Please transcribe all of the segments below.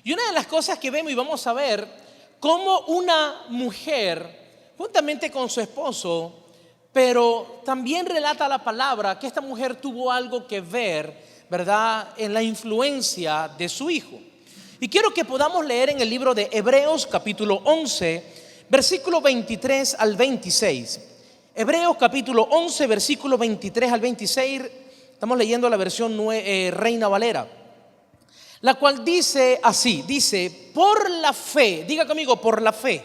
Y una de las cosas que vemos y vamos a ver, cómo una mujer, juntamente con su esposo, pero también relata la palabra que esta mujer tuvo algo que ver, ¿verdad?, en la influencia de su hijo. Y quiero que podamos leer en el libro de Hebreos capítulo 11, versículo 23 al 26. Hebreos capítulo 11, versículo 23 al 26. Estamos leyendo la versión Reina Valera, la cual dice así, dice: por la fe, diga conmigo, por la fe.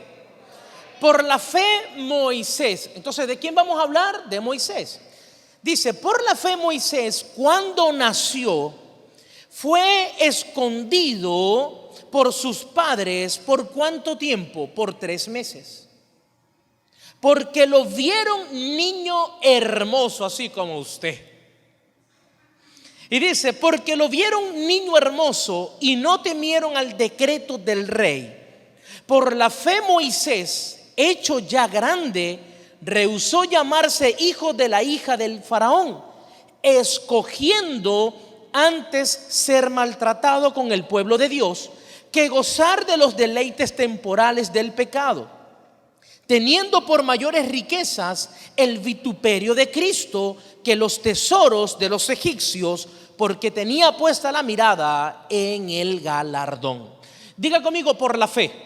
Por la fe Moisés. Entonces, ¿de quién vamos a hablar? De Moisés. Dice: por la fe Moisés, cuando nació, fue escondido por sus padres. ¿Por cuánto tiempo? Por 3 meses. Porque lo vieron niño hermoso, así como usted. Y dice: porque lo vieron niño hermoso y no temieron al decreto del rey. Por la fe Moisés, hecho ya grande, rehusó llamarse hijo de la hija del faraón, escogiendo antes ser maltratado con el pueblo de Dios que gozar de los deleites temporales del pecado, teniendo por mayores riquezas el vituperio de Cristo que los tesoros de los egipcios, porque tenía puesta la mirada en el galardón. Diga conmigo: por la fe.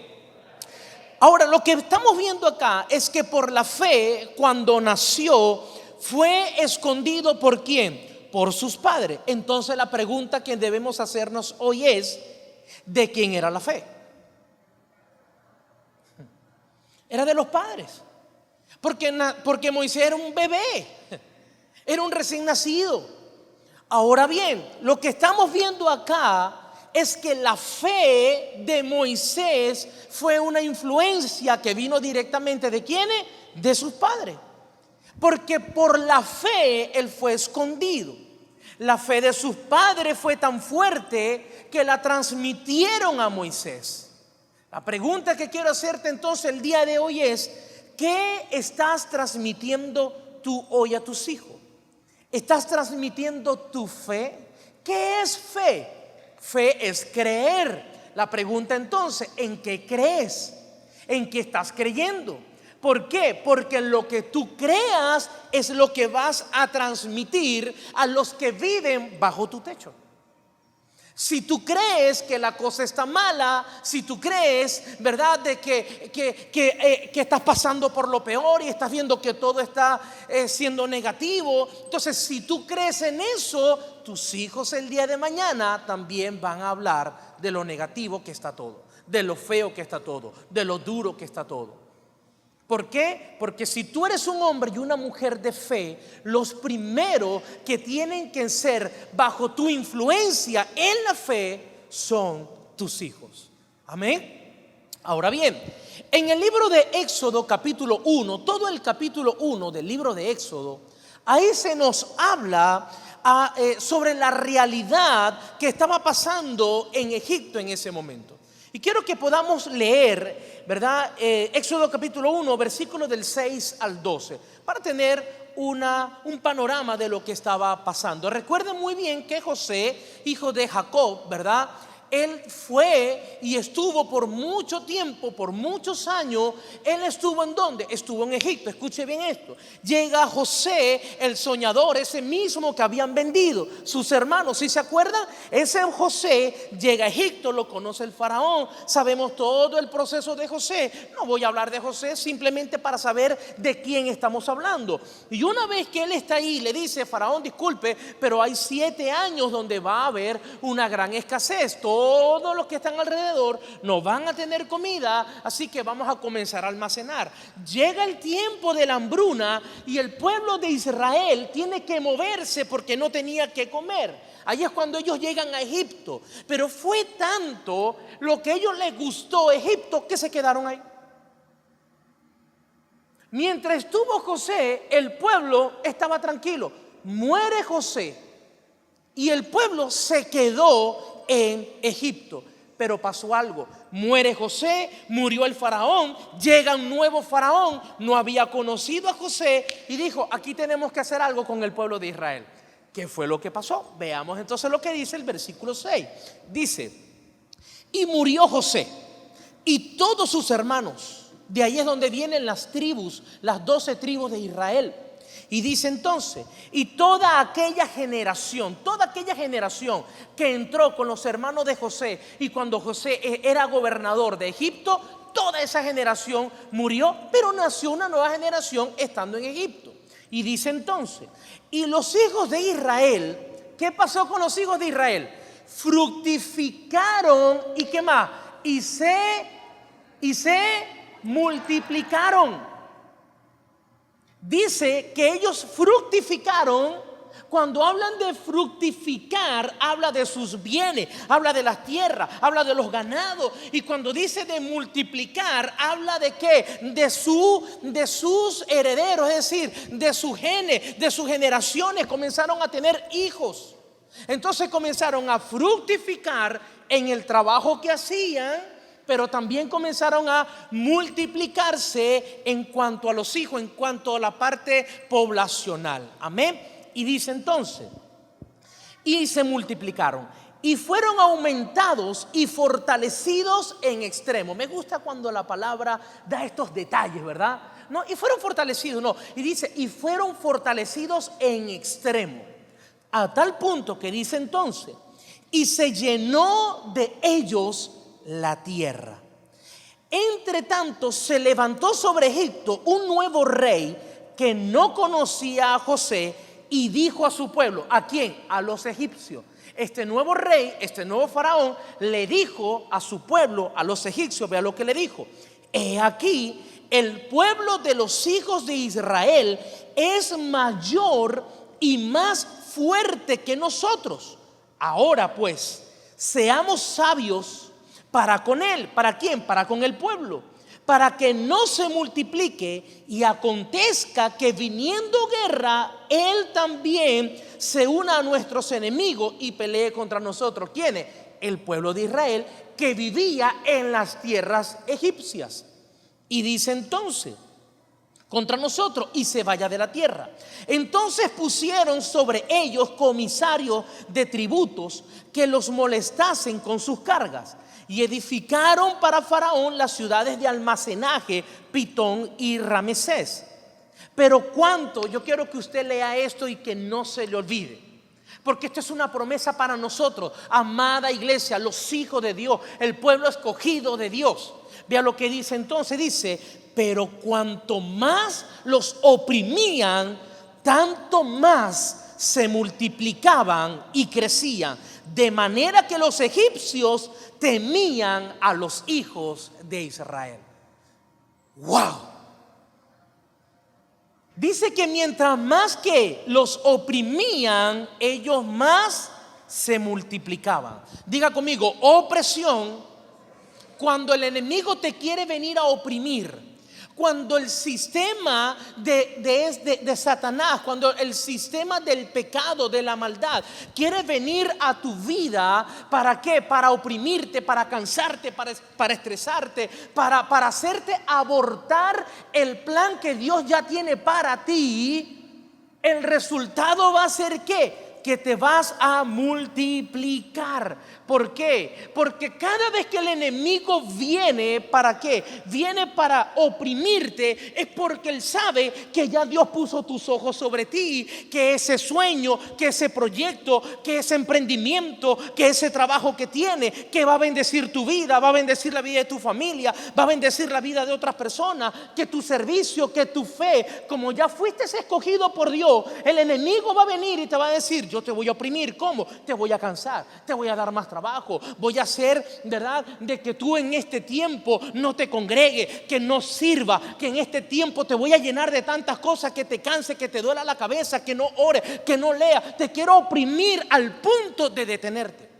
Ahora, lo que estamos viendo acá es que por la fe, cuando nació, fue escondido. ¿Por quién? Por sus padres. Entonces la pregunta que debemos hacernos hoy es: ¿de quién era la fe? Era de los padres. Porque Moisés era un bebé, era un recién nacido. Ahora bien, lo que estamos viendo acá es que la fe de Moisés fue una influencia que vino directamente ¿de quiénes? De sus padres. Porque por la fe él fue escondido. La fe de sus padres fue tan fuerte que la transmitieron a Moisés. La pregunta que quiero hacerte entonces el día de hoy es: ¿qué estás transmitiendo tú hoy a tus hijos? ¿Estás transmitiendo tu fe? ¿Qué es fe? Fe es creer. La pregunta entonces: ¿en qué crees? ¿En qué estás creyendo? ¿Por qué? Porque lo que tú creas es lo que vas a transmitir a los que viven bajo tu techo. Si tú crees que la cosa está mala, si tú crees, ¿verdad?, de que estás pasando por lo peor y estás viendo que todo está siendo negativo, entonces si tú crees en eso, tus hijos el día de mañana también van a hablar de lo negativo que está todo, de lo feo que está todo, de lo duro que está todo. ¿Por qué? Porque si tú eres un hombre y una mujer de fe, los primeros que tienen que ser bajo tu influencia en la fe son tus hijos. Amén. Ahora bien, en el libro de Éxodo capítulo 1, todo el capítulo 1 del libro de Éxodo, ahí se nos habla sobre la realidad que estaba pasando en Egipto en ese momento. Y quiero que podamos leer, ¿verdad?, Éxodo capítulo 1, versículos del 6 al 12, para tener un panorama de lo que estaba pasando. Recuerden muy bien que José, hijo de Jacob, ¿verdad?, él fue y estuvo por mucho tiempo, por muchos años. Él estuvo ¿en dónde? Estuvo en Egipto. Escuche bien esto. Llega José, el soñador, ese mismo que habían vendido sus hermanos, ¿sí se acuerdan? Ese José llega a Egipto, lo conoce el faraón. Sabemos todo el proceso de José. No voy a hablar de José, simplemente para saber de quién estamos hablando. Y una vez que él está ahí, le dice: faraón, disculpe, pero hay 7 años donde va a haber una gran escasez. Todos los que están alrededor no van a tener comida, así que vamos a comenzar a almacenar. Llega el tiempo de la hambruna y el pueblo de Israel tiene que moverse porque no tenía que comer. Ahí es cuando ellos llegan a Egipto. Pero fue tanto lo que a ellos les gustó Egipto que se quedaron ahí. Mientras estuvo José, el pueblo estaba tranquilo. Muere José y el pueblo se quedó en Egipto. Pero pasó algo: muere José, murió el faraón, llega un nuevo faraón, no había conocido a José y dijo: aquí tenemos que hacer algo con el pueblo de Israel. ¿Qué fue lo que pasó? Veamos entonces lo que dice el versículo 6. Dice: Y murió José y todos sus hermanos. De ahí es donde vienen las tribus, las 12 tribus de Israel. Y dice entonces, y toda aquella generación que entró con los hermanos de José, y cuando José era gobernador de Egipto, toda esa generación murió, pero nació una nueva generación estando en Egipto. Y dice entonces, y los hijos de Israel, ¿qué pasó con los hijos de Israel? Fructificaron, ¿y qué más? Y se multiplicaron. Dice que ellos fructificaron. Cuando hablan de fructificar, habla de sus bienes, habla de las tierras, habla de los ganados. Y cuando dice de multiplicar, habla de qué? De sus herederos, es decir, de sus genes, de sus generaciones. Comenzaron a tener hijos. Entonces comenzaron a fructificar en el trabajo que hacían, pero también comenzaron a multiplicarse en cuanto a los hijos, en cuanto a la parte poblacional. Amén. Y dice entonces, y se multiplicaron y fueron aumentados y fortalecidos en extremo. Me gusta cuando la palabra da estos detalles, ¿verdad? No, y fueron fortalecidos, no. Y dice, y fueron fortalecidos en extremo. A tal punto que dice entonces, y se llenó de ellos la tierra. Entre tanto se levantó sobre Egipto un nuevo rey que no conocía a José y dijo a su pueblo, ¿a quién? A los egipcios. Este nuevo rey, este nuevo faraón le dijo a su pueblo, a los egipcios, vea lo que le dijo: he aquí, el pueblo de los hijos de Israel es mayor y más fuerte que nosotros. Ahora pues, seamos sabios para con él. ¿Para quién? Para con el pueblo, para que no se multiplique y acontezca que viniendo guerra, él también se una a nuestros enemigos y pelee contra nosotros. ¿Quiénes? El pueblo de Israel que vivía en las tierras egipcias. Y dice entonces, contra nosotros, y se vaya de la tierra. Entonces pusieron sobre ellos comisarios de tributos que los molestasen con sus cargas, y edificaron para Faraón las ciudades de almacenaje, Pitón y Ramesés. Pero cuánto, yo quiero que usted lea esto y que no se le olvide, porque esto es una promesa para nosotros, amada iglesia, los hijos de Dios, el pueblo escogido de Dios. Vea lo que dice entonces, dice: pero cuanto más los oprimían, tanto más se multiplicaban y crecían, de manera que los egipcios temían a los hijos de Israel. ¡Wow! Dice que mientras más que los oprimían, ellos más se multiplicaban. Diga conmigo, opresión. Cuando el enemigo te quiere venir a oprimir, cuando el sistema de Satanás, cuando el sistema del pecado, de la maldad, quiere venir a tu vida, ¿para qué? Para oprimirte, para cansarte, para estresarte, para hacerte abortar el plan que Dios ya tiene para ti. El resultado va a ser ¿qué? Que te vas a multiplicar. ¿Por qué? Porque cada vez que el enemigo viene, ¿para qué? Viene para oprimirte, es porque él sabe que ya Dios puso tus ojos sobre ti, que ese sueño, que ese proyecto, que ese emprendimiento, que ese trabajo que tiene, que va a bendecir tu vida, va a bendecir la vida de tu familia, va a bendecir la vida de otras personas, que tu servicio, que tu fe, como ya fuiste escogido por Dios, el enemigo va a venir y te va a decir: yo te voy a oprimir. ¿Cómo? Te voy a cansar, te voy a dar más trabajo, voy a hacer, ¿verdad?, de que tú en este tiempo no te congregues, que no sirva, que en este tiempo te voy a llenar de tantas cosas que te canse, que te duela la cabeza, que no ores, que no leas. Te quiero oprimir al punto de detenerte.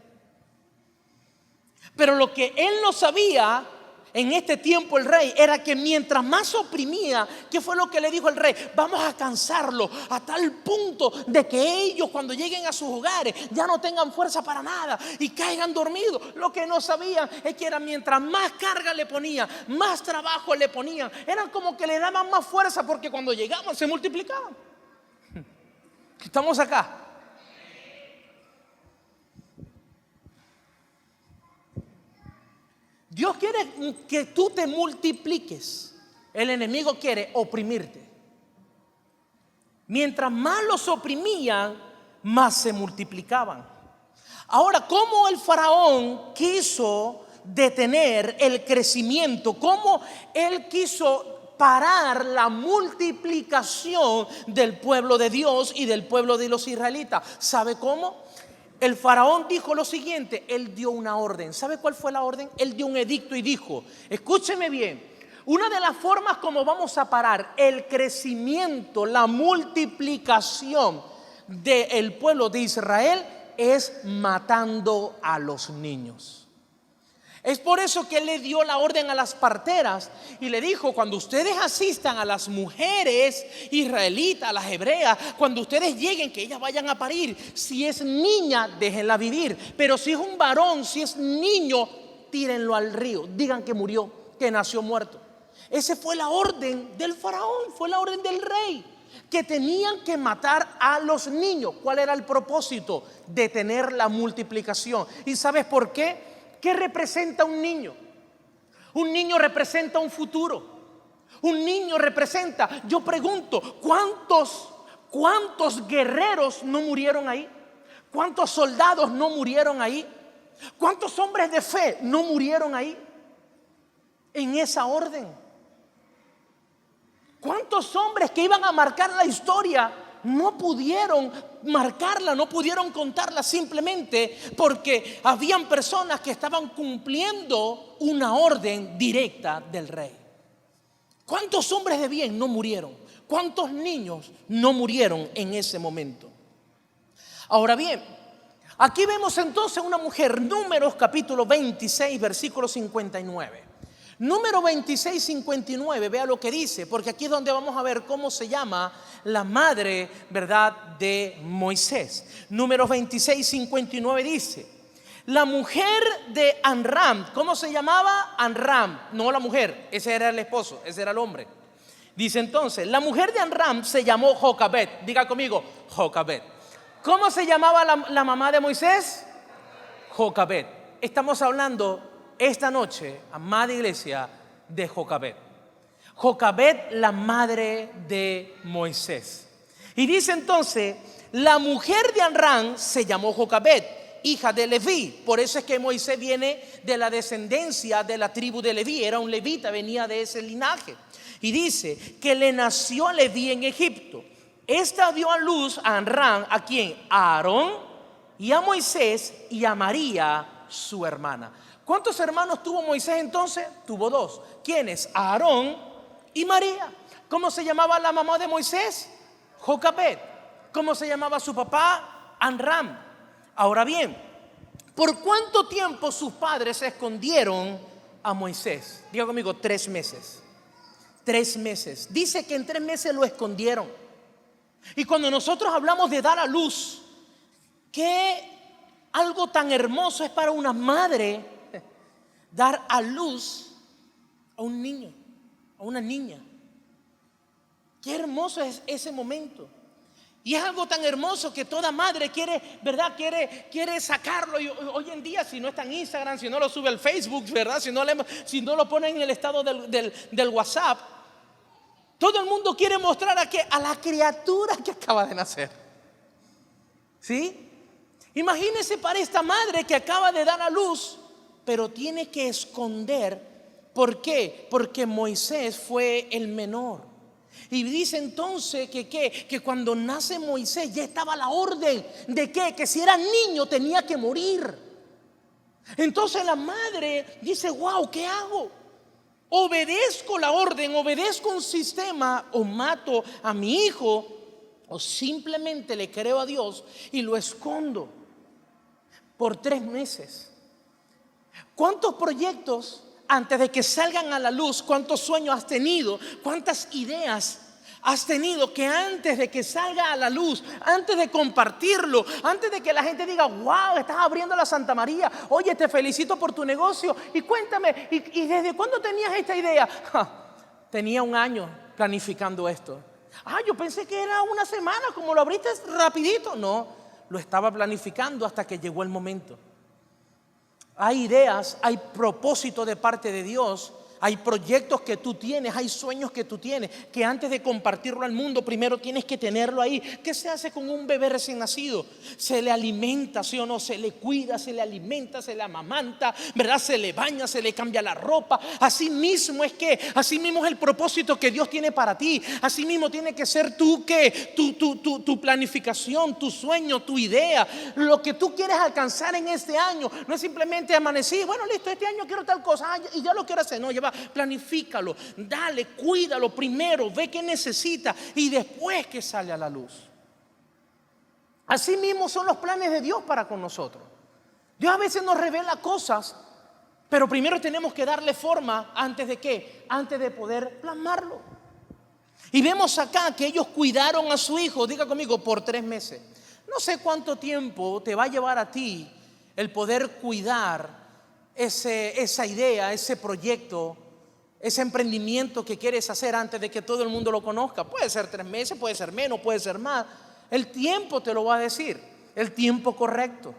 Pero lo que él no sabía en este tiempo, el rey, era que mientras más oprimía, ¿qué fue lo que le dijo el rey? Vamos a cansarlo a tal punto de que ellos, cuando lleguen a sus hogares, ya no tengan fuerza para nada y caigan dormidos. Lo que no sabían es que era mientras más carga le ponían, más trabajo le ponían, eran como que le daban más fuerza, porque cuando llegaban se multiplicaban. Estamos acá. Dios quiere que tú te multipliques. El enemigo quiere oprimirte. Mientras más los oprimían, más se multiplicaban. Ahora, ¿cómo el faraón quiso detener el crecimiento? ¿Cómo él quiso parar la multiplicación del pueblo de Dios y del pueblo de los israelitas? ¿Sabe cómo? El faraón dijo lo siguiente, él dio una orden. ¿Sabe cuál fue la orden? Él dio un edicto y dijo, escúcheme bien, una de las formas como vamos a parar el crecimiento, la multiplicación del pueblo de Israel es matando a los niños. Es por eso que él le dio la orden a las parteras y le dijo, cuando ustedes asistan a las mujeres israelitas, a las hebreas, cuando ustedes lleguen, que ellas vayan a parir, si es niña, déjenla vivir, pero si es un varón, si es niño, tírenlo al río, digan que murió, que nació muerto. Esa fue la orden del faraón, fue la orden del rey, que tenían que matar a los niños. ¿Cuál era el propósito? Detener la multiplicación. ¿Y sabes por qué? ¿Qué representa un niño? Un niño representa un futuro. Un niño representa, yo pregunto, ¿cuántos guerreros no murieron ahí? ¿Cuántos soldados no murieron ahí? ¿Cuántos hombres de fe no murieron ahí? En esa orden. ¿Cuántos hombres que iban a marcar la historia no pudieron marcarla, no pudieron contarla simplemente porque habían personas que estaban cumpliendo una orden directa del rey? ¿Cuántos hombres de bien no murieron? ¿Cuántos niños no murieron en ese momento? Ahora bien, aquí vemos entonces una mujer, Números capítulo 26, versículo 59. Número 26, 59, vea lo que dice, porque aquí es donde vamos a ver cómo se llama la madre, ¿verdad?, de Moisés. Número 26, 59 dice, la mujer de Amram, ¿cómo se llamaba? Amram, no la mujer, ese era el esposo, ese era el hombre. Dice entonces, la mujer de Amram se llamó Jocabed, diga conmigo, Jocabed. ¿Cómo se llamaba la mamá de Moisés? Jocabed. Estamos hablando esta noche, amada iglesia, de Jocabed. Jocabed, la madre de Moisés. Y dice entonces, la mujer de Amram se llamó Jocabed, hija de Leví. Por eso es que Moisés viene de la descendencia de la tribu de Leví. Era un levita, venía de ese linaje. Y dice que le nació a Leví en Egipto. Esta dio a luz a Amram, ¿a quién? A Aarón y a Moisés y a María, su hermana. ¿Cuántos hermanos tuvo Moisés entonces? Tuvo dos. ¿Quiénes? Aarón y María. ¿Cómo se llamaba la mamá de Moisés? Jocabed. ¿Cómo se llamaba su papá? Amram. Ahora bien, ¿por cuánto tiempo sus padres escondieron a Moisés? Diga conmigo, 3 meses. 3 meses. Dice que en 3 meses lo escondieron. Y cuando nosotros hablamos de dar a luz, ¿qué algo tan hermoso es para una madre dar a luz a un niño, a una niña? Qué hermoso es ese momento. Y es algo tan hermoso que toda madre quiere, ¿verdad? Quiere sacarlo. Y hoy en día, si no está en Instagram, si no lo sube al Facebook, ¿verdad? Si no lo pone en el estado del WhatsApp, todo el mundo quiere mostrar a la criatura que acaba de nacer. ¿Sí? Imagínese para esta madre que acaba de dar a luz, pero tiene que esconder. ¿Por qué? Porque Moisés fue el menor. Y dice entonces que cuando nace Moisés ya estaba la orden de que si era niño tenía que morir. Entonces la madre dice, wow, ¿qué hago? Obedezco la orden, obedezco un sistema, o mato a mi hijo, o simplemente le creo a Dios y lo escondo por 3 meses. ¿Cuántos proyectos antes de que salgan a la luz, cuántos sueños has tenido, cuántas ideas has tenido que antes de que salga a la luz, antes de compartirlo, antes de que la gente diga, wow, estás abriendo la Santa María, oye, te felicito por tu negocio, y cuéntame, ¿y desde cuándo tenías esta idea? Tenía 1 año planificando esto. Yo pensé que era 1 semana, como lo abriste rapidito. No, lo estaba planificando hasta que llegó el momento. Hay ideas, hay propósito de parte de Dios. Hay proyectos que tú tienes, hay sueños que tú tienes, que antes de compartirlo al mundo, primero tienes que tenerlo ahí. ¿Qué se hace con un bebé recién nacido? Se le alimenta, ¿sí o no? Se le cuida, se le alimenta, se le amamanta, ¿verdad? Se le baña, se le cambia la ropa. Así mismo es el propósito que Dios tiene para ti. Así mismo tiene que ser tu planificación, tu sueño, tu idea. Lo que tú quieres alcanzar en este año no es simplemente amanecer, bueno, listo, este año quiero tal cosa, y ya lo quiero hacer. No, lleva. Planifícalo, dale, cuídalo primero, ve qué necesita y después que sale a la luz. Así mismo son los planes de Dios para con nosotros. Dios a veces nos revela cosas, pero primero tenemos que darle forma antes de ¿qué? Antes de poder plasmarlo. Y vemos acá que ellos cuidaron a su hijo, diga conmigo, por 3 meses. No sé cuánto tiempo te va a llevar a ti el poder cuidar esa idea, ese proyecto, ese emprendimiento que quieres hacer antes de que todo el mundo lo conozca. Puede ser 3 meses, puede ser menos, puede ser más. El tiempo te lo va a decir, el tiempo correcto.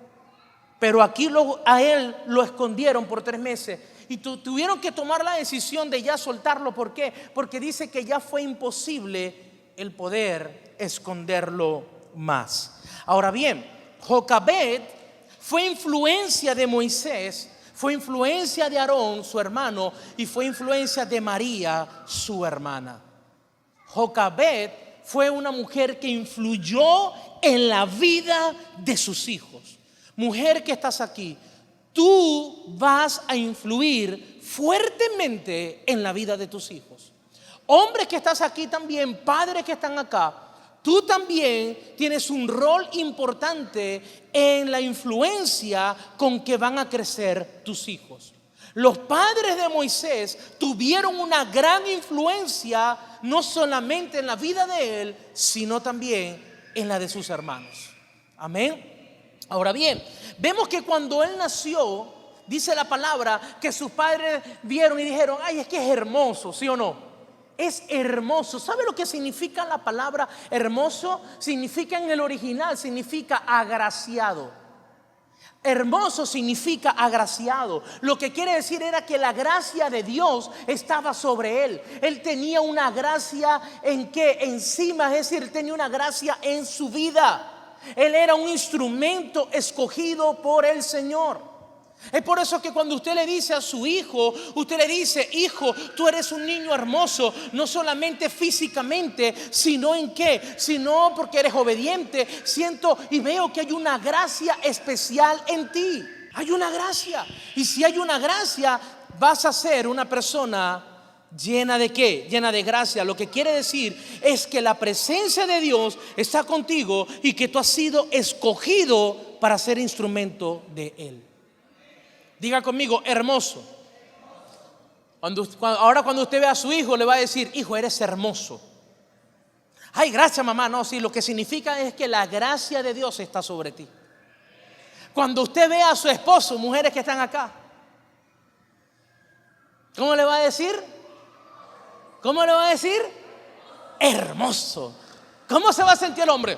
Pero aquí a él lo escondieron por 3 meses y tuvieron que tomar la decisión de ya soltarlo. ¿Por qué? Porque dice que ya fue imposible el poder esconderlo más. Ahora bien, Jocabed fue influencia de Moisés, fue influencia de Aarón, su hermano, y fue influencia de María, su hermana. Jocabed fue una mujer que influyó en la vida de sus hijos. Mujer que estás aquí, tú vas a influir fuertemente en la vida de tus hijos. Hombre que estás aquí también, padres que están acá, tú también tienes un rol importante en la influencia con que van a crecer tus hijos. Los padres de Moisés tuvieron una gran influencia no solamente en la vida de él, sino también en la de sus hermanos. Amén. Ahora bien, vemos que cuando él nació, dice la palabra que sus padres vieron y dijeron: ay, es que es hermoso, ¿sí o no? Es hermoso. ¿Sabe lo que significa la palabra hermoso? Significa en el original, significa agraciado. Hermoso significa agraciado. Lo que quiere decir era que la gracia de Dios estaba sobre él. Él tenía una gracia en que encima, es decir, tenía una gracia en su vida. Él era un instrumento escogido por el Señor. Es por eso que cuando usted le dice a su hijo, usted le dice: hijo, tú eres un niño hermoso, no solamente físicamente, sino en qué, sino porque eres obediente. Siento y veo que hay una gracia especial en ti. Hay una gracia. Y si hay una gracia, vas a ser una persona llena de qué, llena de gracia. Lo que quiere decir es que la presencia de Dios está contigo y que tú has sido escogido para ser instrumento de Él. Diga conmigo: hermoso. Ahora cuando usted ve a su hijo, le va a decir: hijo, eres hermoso. Ay, gracias, mamá. No, sí, lo que significa es que la gracia de Dios está sobre ti. Cuando usted ve a su esposo, mujeres que están acá, ¿cómo le va a decir? ¿Cómo le va a decir? Hermoso. ¿Cómo se va a sentir el hombre?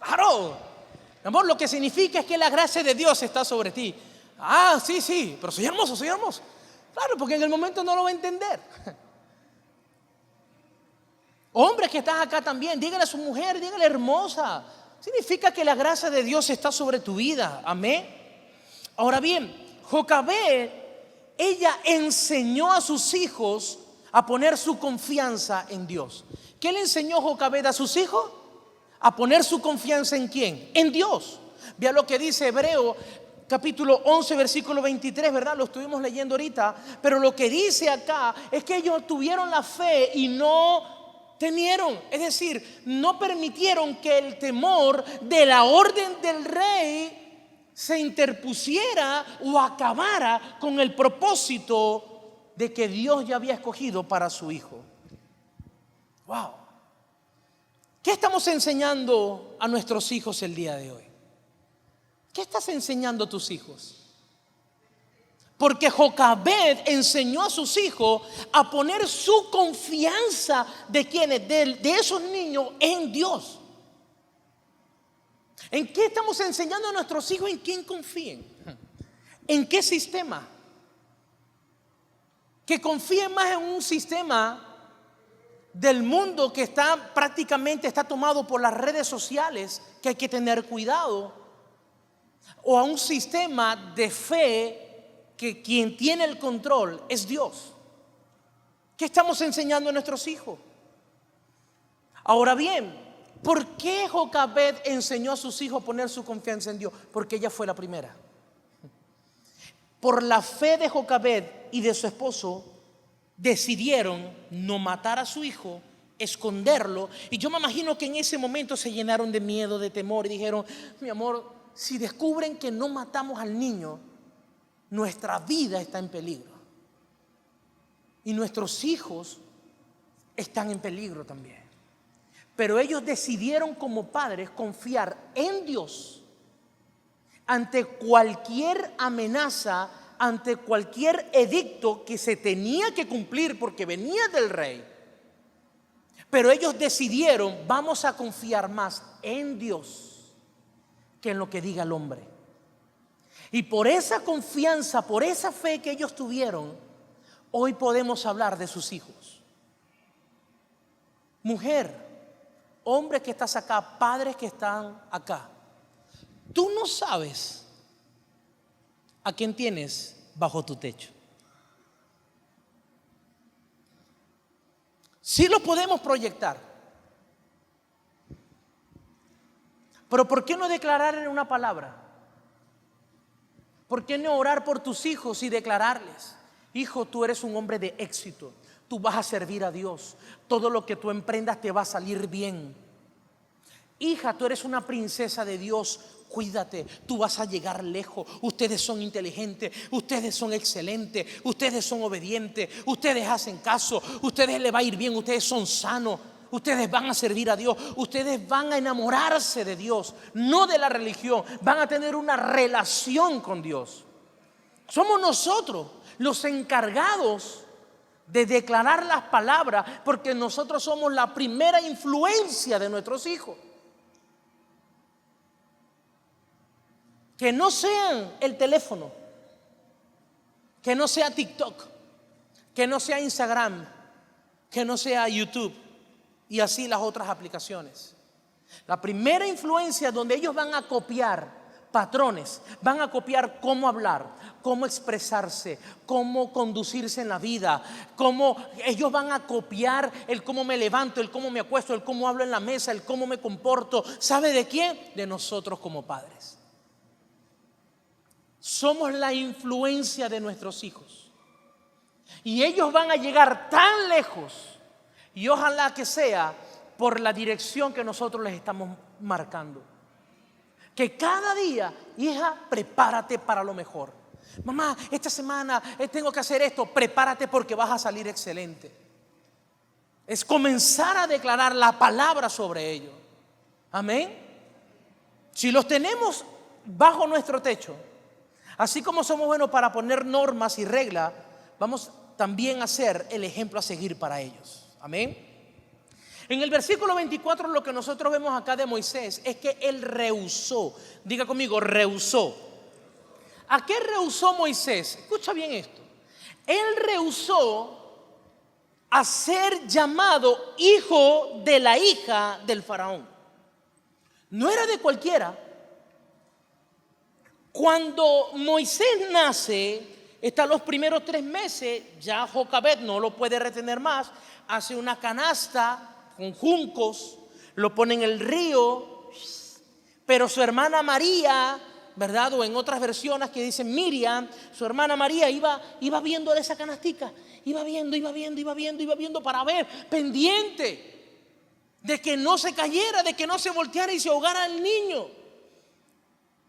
Claro. Amor, lo que significa es que la gracia de Dios está sobre ti. Ah, sí, pero soy hermoso. Claro, porque en el momento no lo va a entender. Hombres que están acá también, dígale a su mujer, dígale: hermosa. Significa que la gracia de Dios está sobre tu vida. Amén. Ahora bien, Jocabed, ella enseñó a sus hijos a poner su confianza en Dios. ¿Qué le enseñó Jocabed a sus hijos? A poner su confianza ¿en quién? En Dios. Vea lo que dice Hebreo capítulo 11 versículo 23, ¿verdad? Lo estuvimos leyendo ahorita. Pero lo que dice acá es que ellos tuvieron la fe y no temieron. Es decir, no permitieron que el temor de la orden del rey se interpusiera o acabara con el propósito de que Dios ya había escogido para su hijo. Wow. ¿Qué estamos enseñando a nuestros hijos el día de hoy? ¿Qué estás enseñando a tus hijos? Porque Jocabed enseñó a sus hijos a poner su confianza de quienes, de esos niños, en Dios. ¿En qué estamos enseñando a nuestros hijos en quién confíen? ¿En qué sistema? Que confíen más en un sistema del mundo que prácticamente está tomado por las redes sociales, que hay que tener cuidado, o a un sistema de fe que quien tiene el control es Dios. ¿Qué estamos enseñando a nuestros hijos? Ahora bien, ¿por qué Jocabed enseñó a sus hijos a poner su confianza en Dios? Porque ella fue la primera. Por la fe de Jocabed y de su esposo, decidieron no matar a su hijo, esconderlo. Y yo me imagino que en ese momento se llenaron de miedo, de temor, y dijeron: mi amor, si descubren que no matamos al niño, nuestra vida está en peligro. Y nuestros hijos están en peligro también. Pero ellos decidieron como padres confiar en Dios ante cualquier amenaza, ante cualquier edicto que se tenía que cumplir porque venía del rey. Pero ellos decidieron: vamos a confiar más en Dios que en lo que diga el hombre. Y por esa confianza, por esa fe que ellos tuvieron, hoy podemos hablar de sus hijos. Mujer, hombre que estás acá, padres que están acá, tú no sabes a quién tienes bajo tu techo. Sí lo podemos proyectar, pero ¿por qué no declarar en una palabra? ¿Por qué no orar por tus hijos y declararles: hijo, tú eres un hombre de éxito, tú vas a servir a Dios, todo lo que tú emprendas te va a salir bien? Hija, tú eres una princesa de Dios, cuídate, tú vas a llegar lejos. Ustedes son inteligentes, ustedes son excelentes, ustedes son obedientes, ustedes hacen caso, ustedes les va a ir bien, ustedes son sanos, ustedes van a servir a Dios, ustedes van a enamorarse de Dios, no de la religión, van a tener una relación con Dios. Somos nosotros los encargados de declarar las palabras, porque nosotros somos la primera influencia de nuestros hijos. Que no sean el teléfono, que no sea TikTok, que no sea Instagram, que no sea YouTube y así las otras aplicaciones. La primera influencia donde ellos van a copiar patrones, van a copiar cómo hablar, cómo expresarse, cómo conducirse en la vida, cómo ellos van a copiar el cómo me levanto, el cómo me acuesto, el cómo hablo en la mesa, el cómo me comporto. ¿Sabe de quién? De nosotros como padres. Somos la influencia de nuestros hijos. Y ellos van a llegar tan lejos, y ojalá que sea por la dirección que nosotros les estamos marcando. Que cada día: hija, prepárate para lo mejor. Mamá, esta semana tengo que hacer esto. Prepárate porque vas a salir excelente. Es comenzar a declarar la palabra sobre ellos. Amén. Si los tenemos bajo nuestro techo, así como somos buenos para poner normas y reglas, vamos también a ser el ejemplo a seguir para ellos. Amén. En el versículo 24 lo que nosotros vemos acá de Moisés es que él rehusó. Diga conmigo: rehusó. ¿A qué rehusó Moisés? Escucha bien esto. Él rehusó a ser llamado hijo de la hija del faraón. No era de cualquiera. Cuando Moisés nace, está los primeros 3 meses, ya Jocabed no lo puede retener más, hace una canasta con juncos, lo pone en el río, pero su hermana María, ¿verdad? O en otras versiones que dicen Miriam, su hermana María iba viendo de esa canastica, iba viendo para ver, pendiente de que no se cayera, de que no se volteara y se ahogara el niño.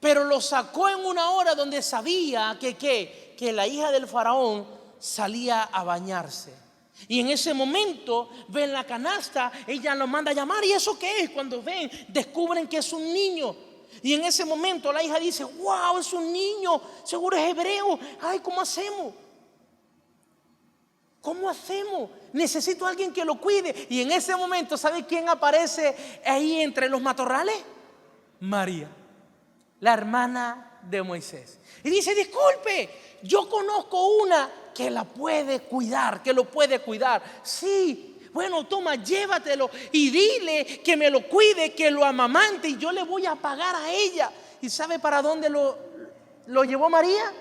Pero lo sacó en una hora donde sabía que la hija del faraón salía a bañarse. Y en ese momento ven la canasta, ella lo manda a llamar. ¿Y eso qué es? Cuando ven, descubren que es un niño. Y en ese momento la hija dice: wow, es un niño, seguro es hebreo. Ay, ¿cómo hacemos? ¿Cómo hacemos? Necesito a alguien que lo cuide. Y en ese momento, ¿sabe quién aparece ahí entre los matorrales? María, la hermana de Moisés. Y dice, disculpe, yo conozco una que la puede cuidar, que lo puede cuidar. Sí, bueno, toma, llévatelo y dile que me lo cuide, que lo amamante, y yo le voy a pagar a ella. ¿Y sabe para dónde lo llevó María?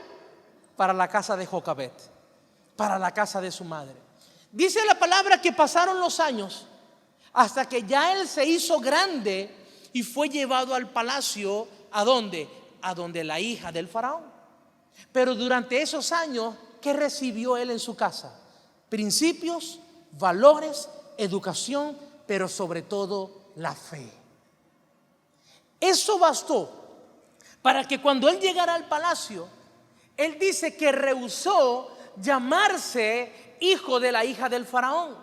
Para la casa de Jocabet, para la casa de su madre. Dice la palabra que pasaron los años hasta que ya él se hizo grande y fue llevado al palacio. ¿A dónde? A donde la hija del faraón. Pero durante esos años, ¿qué recibió él en su casa? Principios, valores, educación, pero sobre todo la fe. Eso bastó para que cuando él llegara al palacio, él dice que rehusó llamarse hijo de la hija del faraón.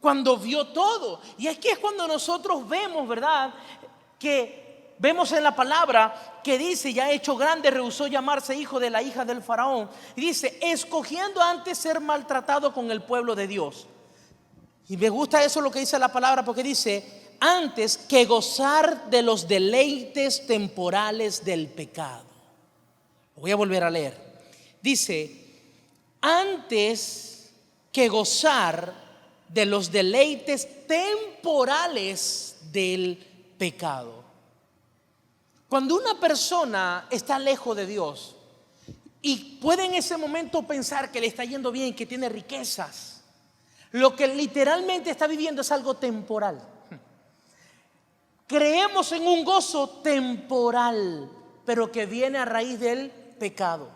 Cuando vio todo. Y aquí es cuando nosotros vemos, ¿verdad? Que vemos en la palabra que dice, ya hecho grande, rehusó llamarse hijo de la hija del faraón. Y dice, escogiendo antes ser maltratado con el pueblo de Dios. Y me gusta eso lo que dice la palabra, porque dice, antes que gozar de los deleites temporales del pecado. Voy a volver a leer. Dice, antes que gozar de los deleites temporales del pecado. Cuando una persona está lejos de Dios y puede en ese momento pensar que le está yendo bien, que tiene riquezas, lo que literalmente está viviendo es algo temporal. Creemos en un gozo temporal, pero que viene a raíz del pecado.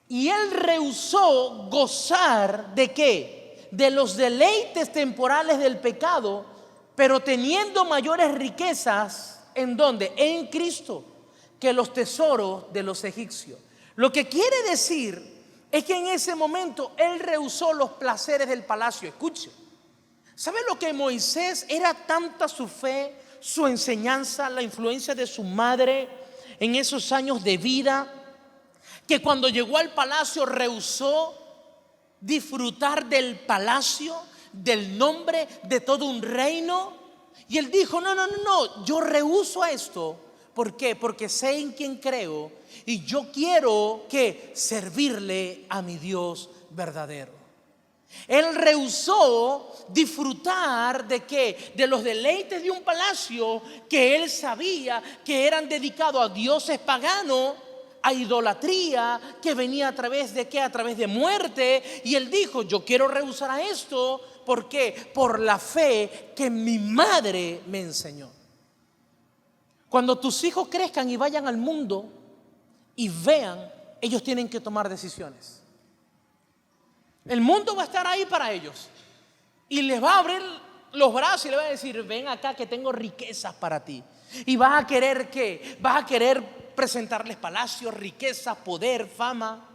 Y él rehusó gozar ¿de qué? De los deleites temporales del pecado, pero teniendo mayores riquezas. ¿En dónde? En Cristo, que los tesoros de los egipcios. Lo que quiere decir es que en ese momento él rehusó los placeres del palacio. Escuche, ¿sabe lo que Moisés era tanta su fe, su enseñanza, la influencia de su madre en esos años de vida, que cuando llegó al palacio rehusó disfrutar del palacio, del nombre, de todo un reino? Y él dijo, no, yo rehúso a esto. ¿Por qué? Porque sé en quién creo y yo quiero servirle a mi Dios verdadero. Él rehusó disfrutar ¿de qué? De los deleites de un palacio que él sabía que eran dedicados a dioses paganos, a idolatría, que venía a través de ¿qué? A través de muerte. Y él dijo, yo quiero rehusar a esto. ¿Por qué? Por la fe que mi madre me enseñó. Cuando tus hijos crezcan y vayan al mundo y vean, ellos tienen que tomar decisiones. El mundo va a estar ahí para ellos y les va a abrir los brazos y les va a decir, ven acá que tengo riquezas para ti. Y vas a querer ¿qué? Vas a querer presentarles palacios, riquezas, poder, fama.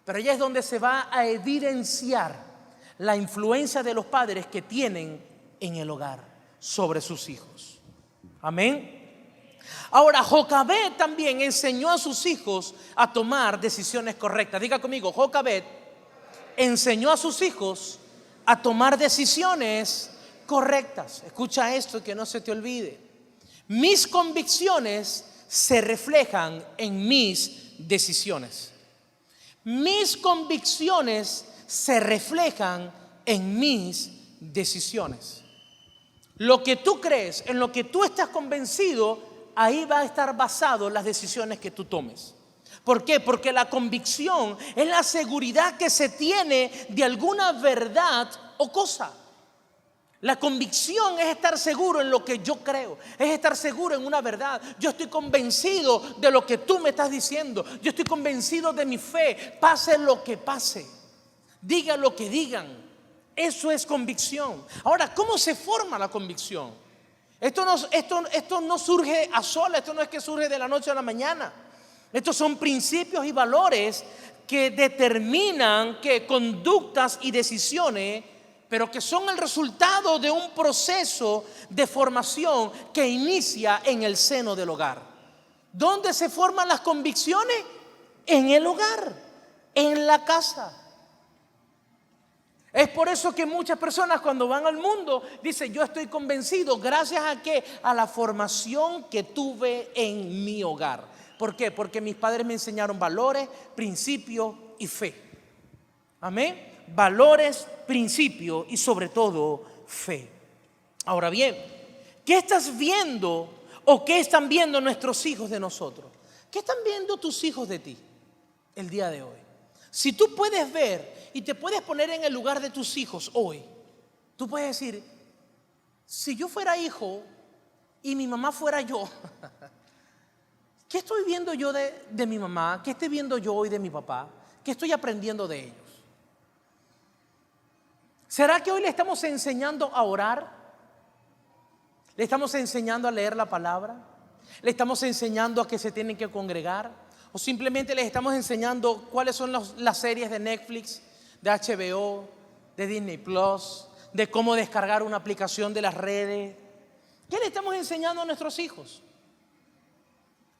Pero allá es donde se va a evidenciar la influencia de los padres que tienen en el hogar sobre sus hijos. Amén. Ahora, Jocabet también enseñó a sus hijos a tomar decisiones correctas. Diga conmigo, Jocabet enseñó a sus hijos a tomar decisiones correctas. Escucha esto, que no se te olvide. Mis convicciones se reflejan en mis decisiones. Mis convicciones se reflejan en mis decisiones. Lo que tú crees, en lo que tú estás convencido, ahí va a estar basado las decisiones que tú tomes. ¿Por qué? Porque la convicción es la seguridad que se tiene de alguna verdad o cosa. La convicción es estar seguro en lo que yo creo, es estar seguro en una verdad. Yo estoy convencido de lo que tú me estás diciendo. Yo estoy convencido de mi fe, pase lo que pase, digan lo que digan. Eso es convicción. Ahora, ¿cómo se forma la convicción? Esto no surge a solas. Esto no es que surge de la noche a la mañana. Estos son principios y valores que determinan que conductas y decisiones, pero que son el resultado de un proceso de formación que inicia en el seno del hogar. ¿Dónde se forman las convicciones? En el hogar, en la casa. Es por eso que muchas personas cuando van al mundo dicen, yo estoy convencido, gracias a qué, a la formación que tuve en mi hogar. ¿Por qué? Porque mis padres me enseñaron valores, principios y fe. Amén. Valores, principios y sobre todo fe. Ahora bien, ¿qué estás viendo o qué están viendo nuestros hijos de nosotros? ¿Qué están viendo tus hijos de ti el día de hoy? Si tú puedes ver y te puedes poner en el lugar de tus hijos hoy, tú puedes decir, si yo fuera hijo y mi mamá fuera yo, ¿qué estoy viendo yo de mi mamá? ¿Qué estoy viendo yo hoy de mi papá? ¿Qué estoy aprendiendo de ellos? ¿Será que hoy le estamos enseñando a orar? ¿Le estamos enseñando a leer la palabra? ¿Le estamos enseñando a que se tienen que congregar? ¿O simplemente les estamos enseñando cuáles son las series de Netflix, de HBO, de Disney Plus, de cómo descargar una aplicación de las redes? ¿Qué le estamos enseñando a nuestros hijos?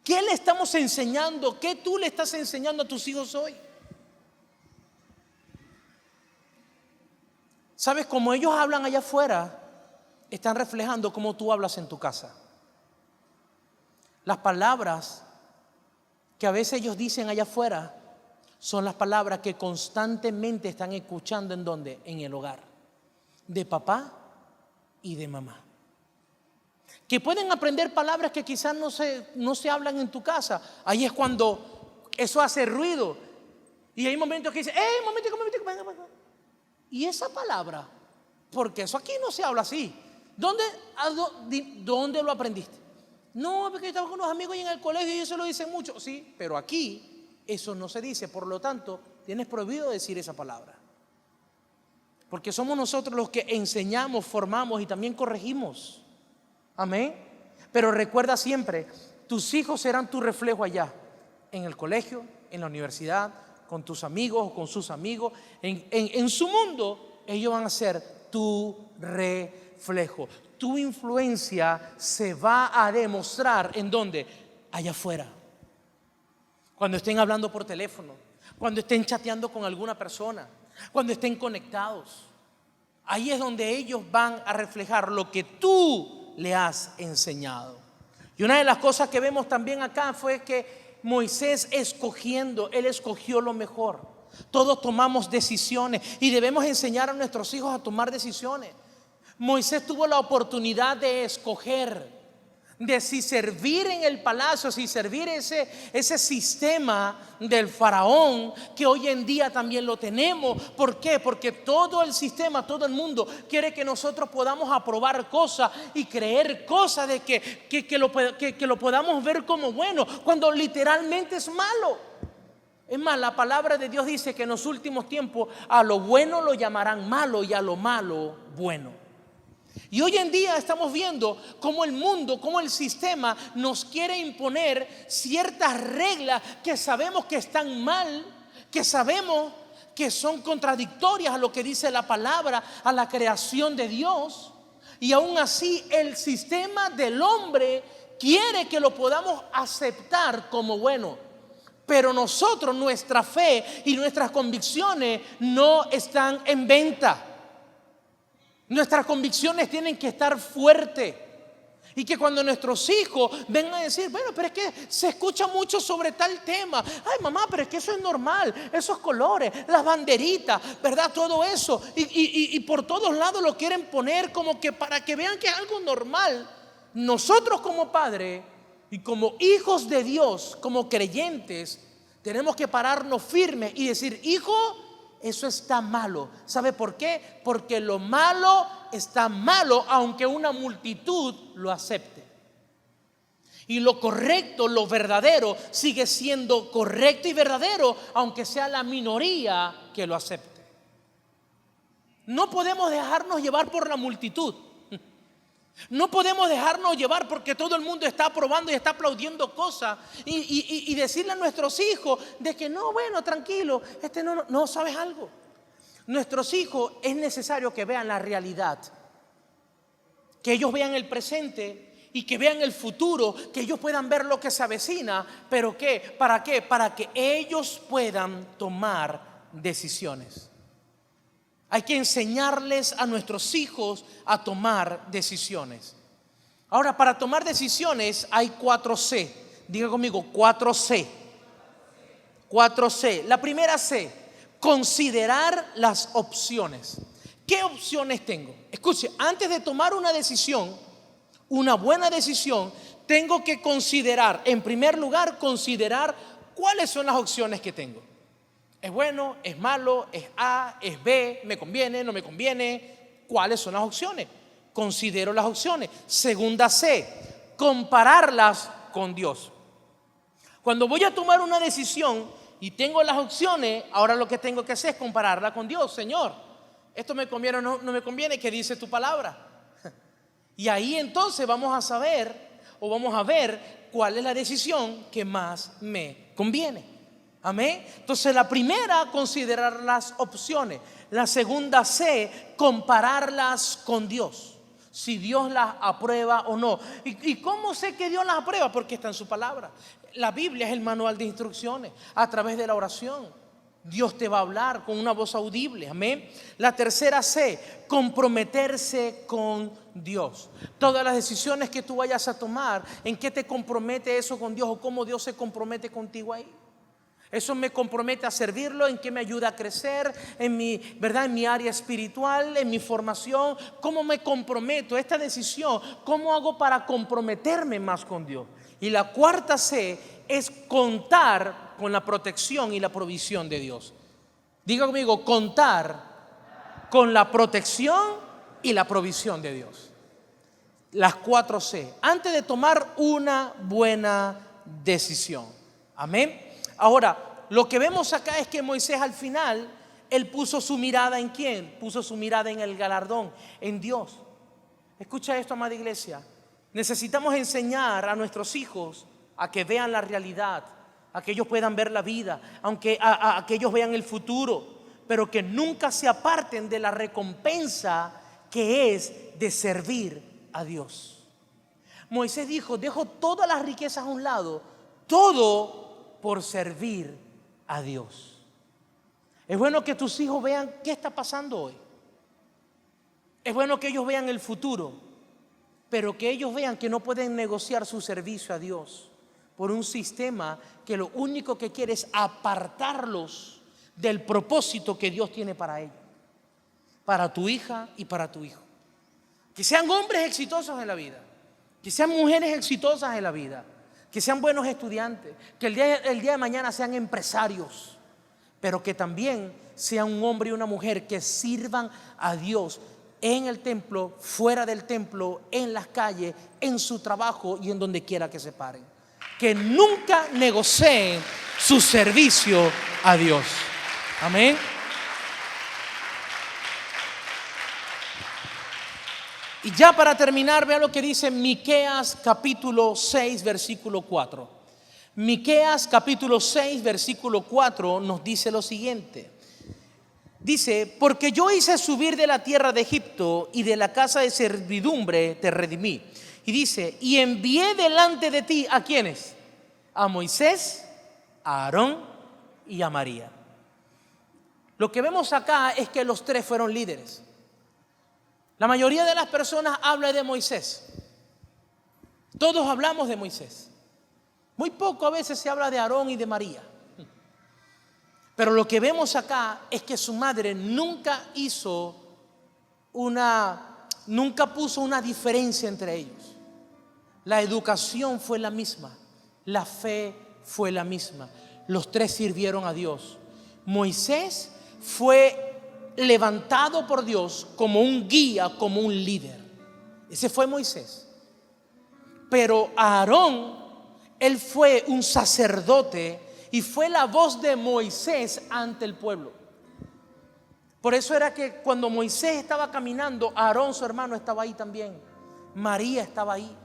¿Qué le estamos enseñando? ¿Qué tú le estás enseñando a tus hijos hoy? ¿Sabes? Como ellos hablan allá afuera, están reflejando cómo tú hablas en tu casa. Las palabras que a veces ellos dicen allá afuera son las palabras que constantemente están escuchando. ¿En dónde? En el hogar, de papá y de mamá. Que pueden aprender palabras que quizás no se hablan en tu casa. Ahí es cuando eso hace ruido. Y hay momentos que dicen, ¡hey, un momentico, venga. Y esa palabra, porque eso aquí no se habla así. ¿Dónde lo aprendiste? No, porque estaba con unos amigos y en el colegio y eso lo dicen mucho. Sí, pero aquí eso no se dice. Por lo tanto, tienes prohibido decir esa palabra. Porque somos nosotros los que enseñamos, formamos y también corregimos. Amén. Pero recuerda siempre, tus hijos serán tu reflejo allá, en el colegio, en la universidad, con tus amigos o con sus amigos. En su mundo, ellos van a ser tu reflejo. Tu influencia se va a demostrar ¿en dónde? Allá afuera. Cuando estén hablando por teléfono, cuando estén chateando con alguna persona, cuando estén conectados. Ahí es donde ellos van a reflejar lo que tú le has enseñado. Y una de las cosas que vemos también acá fue que Moisés él escogió lo mejor. Todos tomamos decisiones y debemos enseñar a nuestros hijos a tomar decisiones. Moisés tuvo la oportunidad de escoger, de si servir en el palacio, si servir ese sistema del faraón, que hoy en día también lo tenemos. ¿Por qué? Porque todo el sistema, todo el mundo quiere que nosotros podamos aprobar cosas y creer cosas de que lo podamos ver como bueno, cuando literalmente es malo. Es más, la palabra de Dios dice que en los últimos tiempos a lo bueno lo llamarán malo y a lo malo bueno. Y hoy en día estamos viendo cómo el mundo, cómo el sistema nos quiere imponer ciertas reglas que sabemos que están mal, que sabemos que son contradictorias a lo que dice la palabra, a la creación de Dios. Y aún así el sistema del hombre quiere que lo podamos aceptar como bueno. Pero nosotros, nuestra fe y nuestras convicciones no están en venta. Nuestras convicciones tienen que estar fuertes. Y que cuando nuestros hijos vengan a decir, bueno, pero es que se escucha mucho sobre tal tema. Ay, mamá, pero es que eso es normal. Esos colores, las banderitas, ¿verdad? Todo eso. Y por todos lados lo quieren poner como que para que vean que es algo normal. Nosotros como padres y como hijos de Dios, como creyentes, tenemos que pararnos firmes y decir, hijo, eso está malo. ¿Sabe por qué? Porque lo malo está malo, aunque una multitud lo acepte. Y lo correcto, lo verdadero, sigue siendo correcto y verdadero, aunque sea la minoría que lo acepte. No podemos dejarnos llevar por la multitud. No podemos dejarnos llevar porque todo el mundo está aprobando y está aplaudiendo cosas y decirle a nuestros hijos de que no, bueno, tranquilo, no, ¿sabes algo? Nuestros hijos es necesario que vean la realidad, que ellos vean el presente y que vean el futuro, que ellos puedan ver lo que se avecina. ¿Pero qué? ¿Para qué? Para que ellos puedan tomar decisiones. Hay que enseñarles a nuestros hijos a tomar decisiones. Ahora, para tomar decisiones hay 4 C. Diga conmigo, 4C. 4C. La primera C, considerar las opciones. ¿Qué opciones tengo? Escuche, antes de tomar una decisión, una buena decisión, tengo que considerar, en primer lugar, considerar cuáles son las opciones que tengo. ¿Es bueno? ¿Es malo? ¿Es A? ¿Es B? ¿Me conviene? ¿No me conviene? ¿Cuáles son las opciones? Considero las opciones. Segunda C, compararlas con Dios. Cuando voy a tomar una decisión y tengo las opciones, ahora lo que tengo que hacer es compararla con Dios. Señor, ¿esto me conviene o no me conviene? ¿Qué dice tu palabra? Y ahí entonces vamos a saber o vamos a ver cuál es la decisión que más me conviene. Amén. Entonces la primera, considerar las opciones. La segunda C, compararlas con Dios. Si Dios las aprueba o no. ¿Y cómo sé que Dios las aprueba? Porque está en su palabra. La Biblia es el manual de instrucciones. A través de la oración Dios te va a hablar con una voz audible. Amén. La tercera C, comprometerse con Dios. Todas las decisiones que tú vayas a tomar, ¿en qué te compromete eso con Dios? ¿O cómo Dios se compromete contigo ahí? Eso me compromete a servirlo, en qué me ayuda a crecer, en mi, ¿verdad? En mi área espiritual, en mi formación. ¿Cómo me comprometo? Esta decisión, ¿cómo hago para comprometerme más con Dios? Y la cuarta C es contar con la protección y la provisión de Dios. Diga conmigo, contar con la protección y la provisión de Dios. Las 4C, antes de tomar una buena decisión. Amén. Ahora, lo que vemos acá es que Moisés al final, él puso su mirada ¿en quién? Puso su mirada en el galardón, en Dios. Escucha esto, amada iglesia. Necesitamos enseñar a nuestros hijos a que vean la realidad, a que ellos puedan ver la vida, aunque a que ellos vean el futuro, pero que nunca se aparten de la recompensa que es de servir a Dios. Moisés dijo, dejo todas las riquezas a un lado, todo por servir a Dios. Es bueno que tus hijos vean qué está pasando hoy. Es bueno que ellos vean el futuro, pero que ellos vean que no pueden negociar su servicio a Dios por un sistema que lo único que quiere es apartarlos del propósito que Dios tiene para ellos, para tu hija y para tu hijo. Que sean hombres exitosos en la vida, que sean mujeres exitosas en la vida, que sean buenos estudiantes, que el día de mañana sean empresarios, pero que también sean un hombre y una mujer que sirvan a Dios en el templo, fuera del templo, en las calles, en su trabajo y en donde quiera que se paren. Que nunca negocien su servicio a Dios. Amén. Y ya para terminar, vea lo que dice Miqueas capítulo 6, versículo 4. Miqueas capítulo 6, versículo 4 nos dice lo siguiente. Dice, porque yo hice subir de la tierra de Egipto y de la casa de servidumbre te redimí. Y dice, y envié delante de ti, ¿a quiénes? A Moisés, a Aarón y a María. Lo que vemos acá es que los tres fueron líderes. La mayoría de las personas habla de Moisés. Todos hablamos de Moisés. Muy poco a veces se habla de Aarón y de María. Pero lo que vemos acá es que su madre nunca puso una diferencia entre ellos. La educación fue la misma, la fe fue la misma. Los tres sirvieron a Dios. Moisés fue levantado por Dios como un guía, como un líder. Ese fue Moisés. Pero Aarón, él fue un sacerdote y fue la voz de Moisés ante el pueblo. Por eso era que cuando Moisés estaba caminando, Aarón, su hermano, estaba ahí también. María estaba ahí.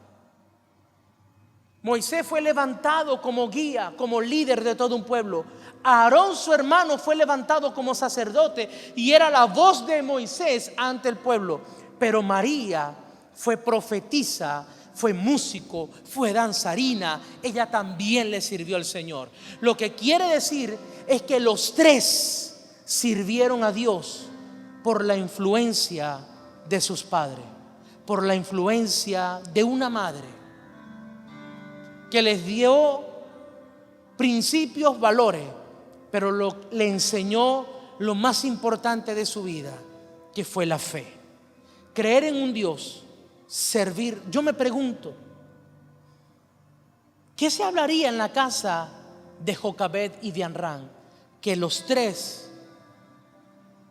Moisés fue levantado como guía, como líder de todo un pueblo. Aarón, su hermano, fue levantado como sacerdote y era la voz de Moisés ante el pueblo. Pero María fue profetisa, fue músico, fue danzarina. Ella también le sirvió al Señor. Lo que quiere decir es que los tres sirvieron a Dios por la influencia de sus padres, por la influencia de una madre. que les dio principios, valores, pero le enseñó lo más importante de su vida, que fue la fe. Creer en un Dios, servir. Yo me pregunto, ¿qué se hablaría en la casa de Jocabed y de Amram? Que los tres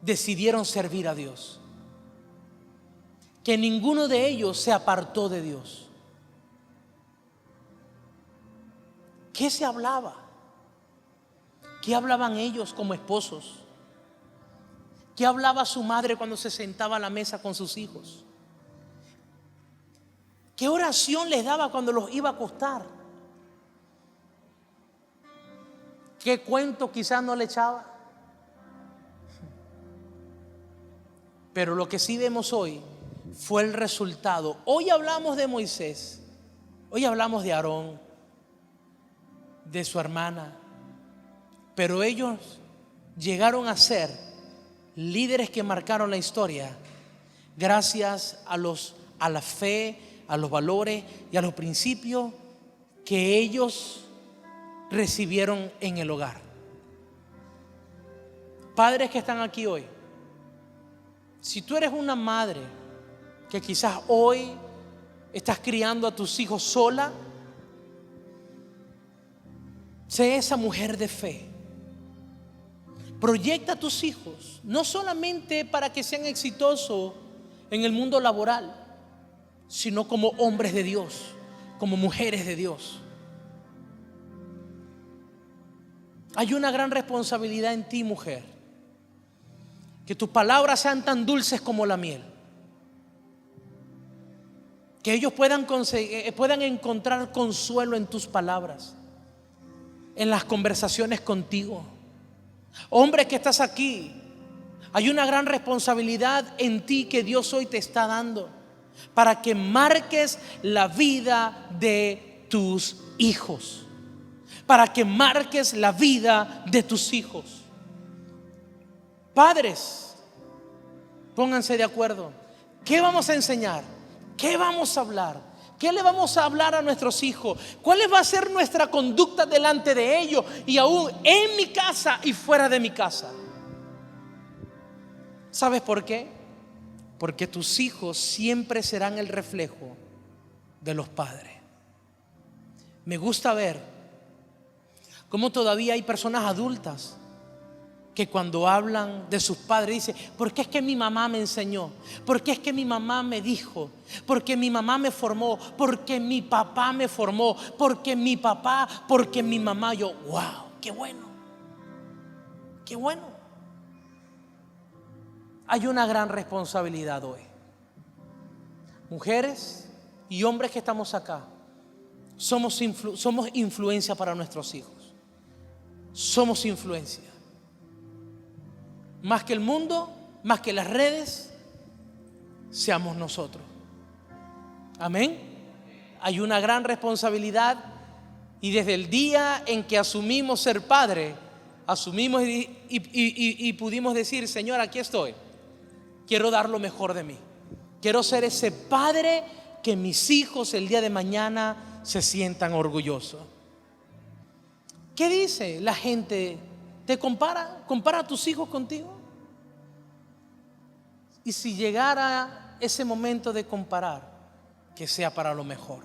decidieron servir a Dios, que ninguno de ellos se apartó de Dios. ¿Qué se hablaba? ¿Qué hablaban ellos como esposos? ¿Qué hablaba su madre cuando se sentaba a la mesa con sus hijos? ¿Qué oración les daba cuando los iba a acostar? ¿Qué cuento quizás no le echaba? Pero lo que sí vemos hoy fue el resultado. Hoy hablamos de Moisés, hoy hablamos de Aarón, de su hermana, pero ellos llegaron a ser líderes que marcaron la historia gracias a la fe, a los valores y a los principios que ellos recibieron en el hogar. Padres que están aquí hoy, si tú eres una madre que quizás hoy estás criando a tus hijos sola, sé esa mujer de fe. Proyecta a tus hijos, no solamente para que sean exitosos en el mundo laboral, sino como hombres de Dios, como mujeres de Dios. Hay una gran responsabilidad en ti, mujer, que tus palabras sean tan dulces como la miel, que ellos puedan encontrar consuelo en tus palabras, en las conversaciones contigo. Hombre que estás aquí, hay una gran responsabilidad en ti que Dios hoy te está dando para que marques la vida de tus hijos, para que marques la vida de tus hijos. Padres, pónganse de acuerdo. ¿Qué vamos a enseñar? ¿Qué vamos a hablar? ¿Qué le vamos a hablar a nuestros hijos? ¿Cuál va a ser nuestra conducta delante de ellos y aún en mi casa y fuera de mi casa? ¿Sabes por qué? Porque tus hijos siempre serán el reflejo de los padres. Me gusta ver cómo todavía hay personas adultas que cuando hablan de sus padres dicen: porque es que mi mamá me enseñó, porque es que mi mamá me dijo, porque mi mamá me formó, porque mi papá me formó, porque mi papá, porque mi mamá. Yo, wow, qué bueno, qué bueno. Hay una gran responsabilidad hoy. Mujeres y hombres que estamos acá, somos influencia para nuestros hijos. Somos influencia. Más que el mundo, más que las redes, seamos nosotros. Amén. Hay una gran responsabilidad y desde el día en que asumimos ser padre, asumimos y pudimos decir: Señor, aquí estoy. Quiero dar lo mejor de mí. Quiero ser ese padre que mis hijos el día de mañana se sientan orgullosos. ¿Qué dice la gente? ¿Te compara a tus hijos contigo? Y si llegara ese momento de comparar, que sea para lo mejor.